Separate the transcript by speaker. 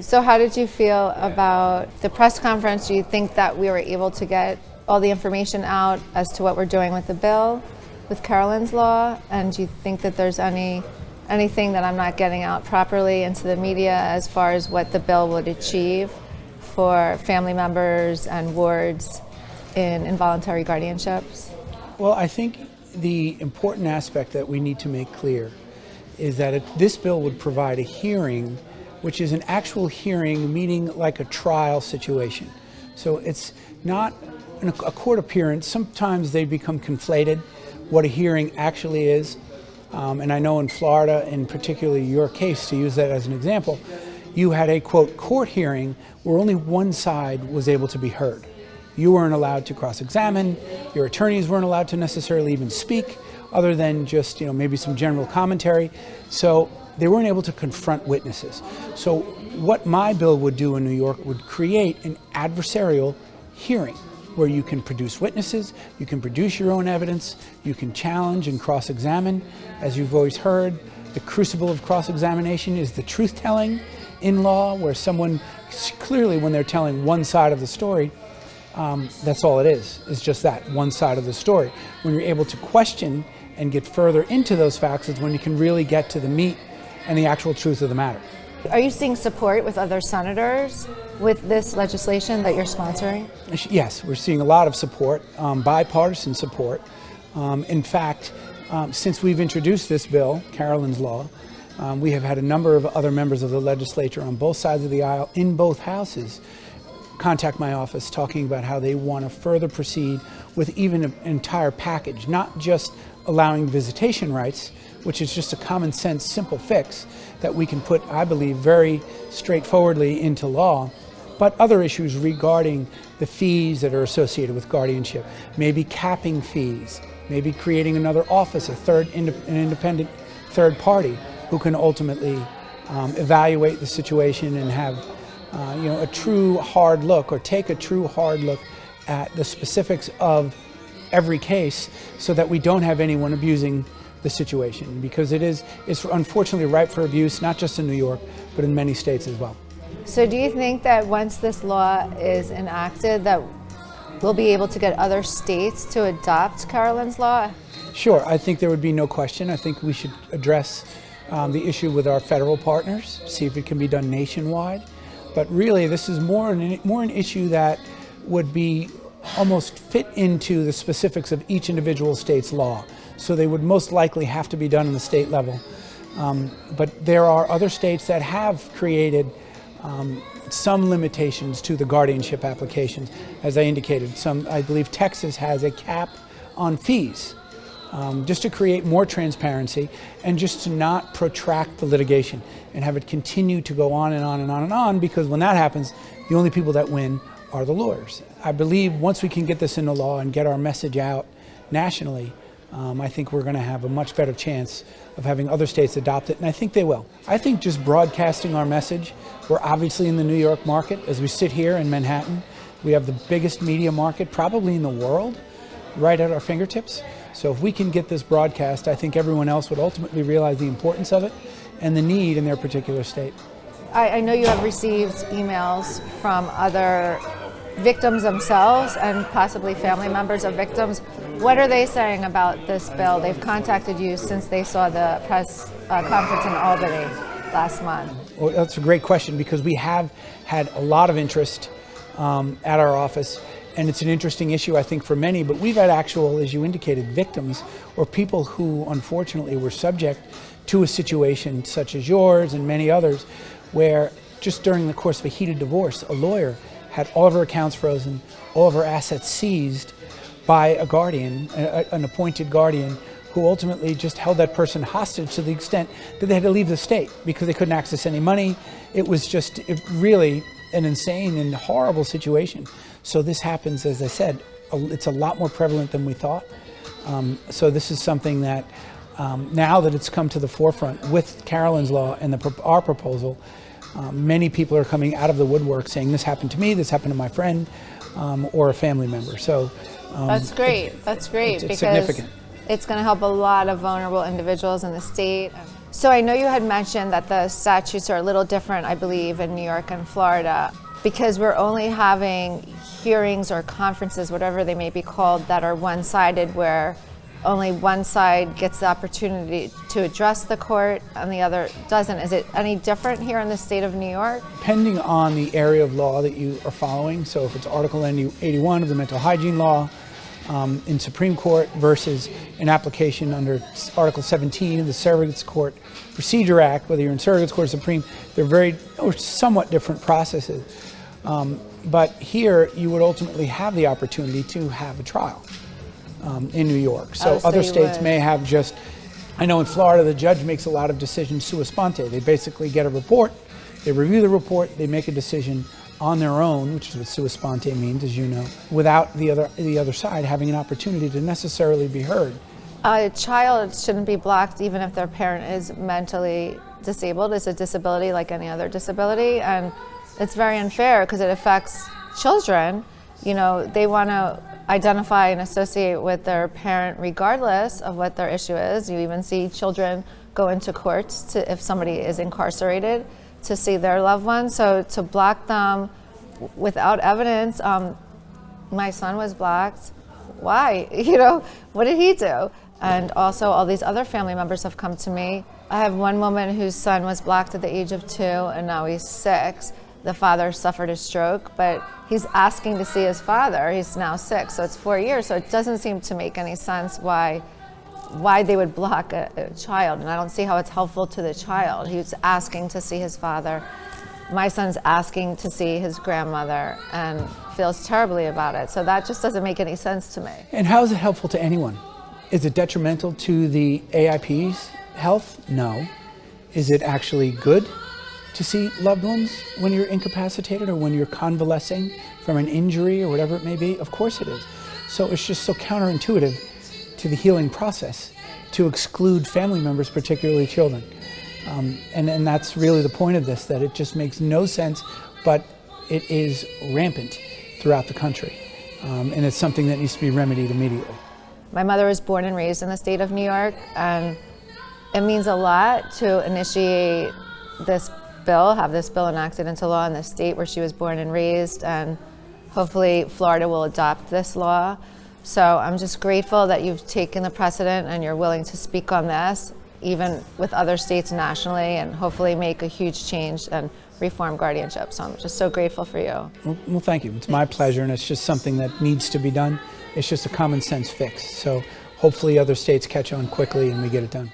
Speaker 1: So how did you feel about the press conference? Do you think that we were able to get all the information out as to what we're doing with the bill, with Carolyn's law? And do you think that there's anything that I'm not getting out properly into the media as far as what the bill would achieve for family members and wards in involuntary guardianships?
Speaker 2: Well, I think the important aspect that we need to make clear is that this bill would provide a hearing, which is an actual hearing, meaning like a trial situation. So it's not a court appearance. Sometimes they become conflated, what a hearing actually is. And I know in Florida, and particularly your case, to use that as an example, you had a, quote, court hearing where only one side was able to be heard. You weren't allowed to cross-examine, your attorneys weren't allowed to necessarily even speak, other than just, maybe some general commentary. So they weren't able to confront witnesses. So what my bill would do in New York would create an adversarial hearing where you can produce witnesses, you can produce your own evidence, you can challenge and cross-examine. As you've always heard, the crucible of cross-examination is the truth-telling in law, where someone clearly, when they're telling one side of the story, that's all it is just that, one side of the story. When you're able to question and get further into those facts is when you can really get to the meat and the actual truth of the matter.
Speaker 1: Are you seeing support with other senators with this legislation that you're sponsoring?
Speaker 2: Yes, we're seeing a lot of support, bipartisan support. In fact, since we've introduced this bill, Carolyn's law, we have had a number of other members of the legislature on both sides of the aisle in both houses contact my office talking about how they want to further proceed with even an entire package, not just allowing visitation rights, which is just a common sense, simple fix that we can put, I believe, very straightforwardly into law, but other issues regarding the fees that are associated with guardianship, maybe capping fees, maybe creating another office, an independent third party who can ultimately evaluate the situation and have a true hard look, or take a true hard look at the specifics of every case, so that we don't have anyone abusing the situation, because it's unfortunately ripe for abuse, not just in New York, but in many states as well.
Speaker 1: So do you think that once this law is enacted, that we'll be able to get other states to adopt Carolyn's law?
Speaker 2: Sure, I think there would be no question. I think we should address the issue with our federal partners, see if it can be done nationwide. But really, this is more an issue that would be almost fit into the specifics of each individual state's law. So they would most likely have to be done on the state level. But there are other states that have created some limitations to the guardianship applications. As I indicated, I believe Texas has a cap on fees, just to create more transparency and just to not protract the litigation and have it continue to go on and on and on and on, because when that happens, the only people that win are the lawyers. I believe once we can get this into law and get our message out nationally, I think we're going to have a much better chance of having other states adopt it, and I think they will. I think just broadcasting our message, we're obviously in the New York market. As we sit here in Manhattan, we have the biggest media market probably in the world right at our fingertips. So if we can get this broadcast, I think everyone else would ultimately realize the importance of it and the need in their particular state.
Speaker 1: I know you have received emails from other victims themselves and possibly family members of victims. What are they saying about this bill? They've contacted you since they saw the press conference in Albany last month.
Speaker 2: Well, that's a great question, because we have had a lot of interest at our office. And it's an interesting issue, I think, for many, but we've had actual, as you indicated, victims or people who unfortunately were subject to a situation such as yours and many others, where just during the course of a heated divorce, a lawyer had all of her accounts frozen, all of her assets seized by a guardian, an appointed guardian, who ultimately just held that person hostage to the extent that they had to leave the state because they couldn't access any money. It was just really an insane and horrible situation. So this happens, as I said, it's a lot more prevalent than we thought. So this is something that now that it's come to the forefront with Carolyn's law and our proposal, many people are coming out of the woodwork saying, this happened to me, this happened to my friend, or a family member. So
Speaker 1: that's great. That's great,
Speaker 2: it's
Speaker 1: because
Speaker 2: significant.
Speaker 1: It's going to help a lot of vulnerable individuals in the state. So I know you had mentioned that the statutes are a little different, I believe, in New York and Florida, because we're only having hearings or conferences, whatever they may be called, that are one-sided, where only one side gets the opportunity to address the court and the other doesn't. Is it any different here in the state of New York?
Speaker 2: Depending on the area of law that you are following, so if it's Article 81 of the mental hygiene law in Supreme Court versus an application under Article 17 of the Surrogates Court Procedure Act, whether you're in Surrogates Court or Supreme, they're very or somewhat different processes. But here you would ultimately have the opportunity to have a trial in New York. So other states may have just, I know in Florida the judge makes a lot of decisions sua sponte. They basically get a report, they review the report, they make a decision on their own, which is what sua sponte means, as you know, without the other side having an opportunity to necessarily be heard.
Speaker 1: A child shouldn't be blocked even if their parent is mentally disabled. It's a disability like any other disability, and it's very unfair because it affects children. You know, they want to identify and associate with their parent regardless of what their issue is. You even see children go into courts to, if somebody is incarcerated, to see their loved one. So to block them without evidence, my son was blocked. Why? You know, what did he do? And also all these other family members have come to me. I have one woman whose son was blocked at the age of 2 and now he's 6. The father suffered a stroke, but he's asking to see his father. He's now 6, so it's 4 years. So it doesn't seem to make any sense why they would block a child, and I don't see how it's helpful to the child. He's asking to see his father. My son's asking to see his grandmother and feels terribly about it. So that just doesn't make any sense to me.
Speaker 2: And how is it helpful to anyone? Is it detrimental to the AIP's health? No. Is it actually good to see loved ones when you're incapacitated or when you're convalescing from an injury or whatever it may be? Of course it is. So it's just so counterintuitive to the healing process to exclude family members, particularly children. And that's really the point of this, that it just makes no sense, but it is rampant throughout the country. And it's something that needs to be remedied immediately.
Speaker 1: My mother was born and raised in the state of New York, and it means a lot to initiate this bill, have this bill enacted into law in the state where she was born and raised, and hopefully Florida will adopt this law. So I'm just grateful that you've taken the precedent and you're willing to speak on this, even with other states nationally, and hopefully make a huge change and reform guardianship. So I'm just so grateful for you.
Speaker 2: Well, thank you. It's my pleasure, and it's just something that needs to be done. It's just a common sense fix. So hopefully other states catch on quickly and we get it done.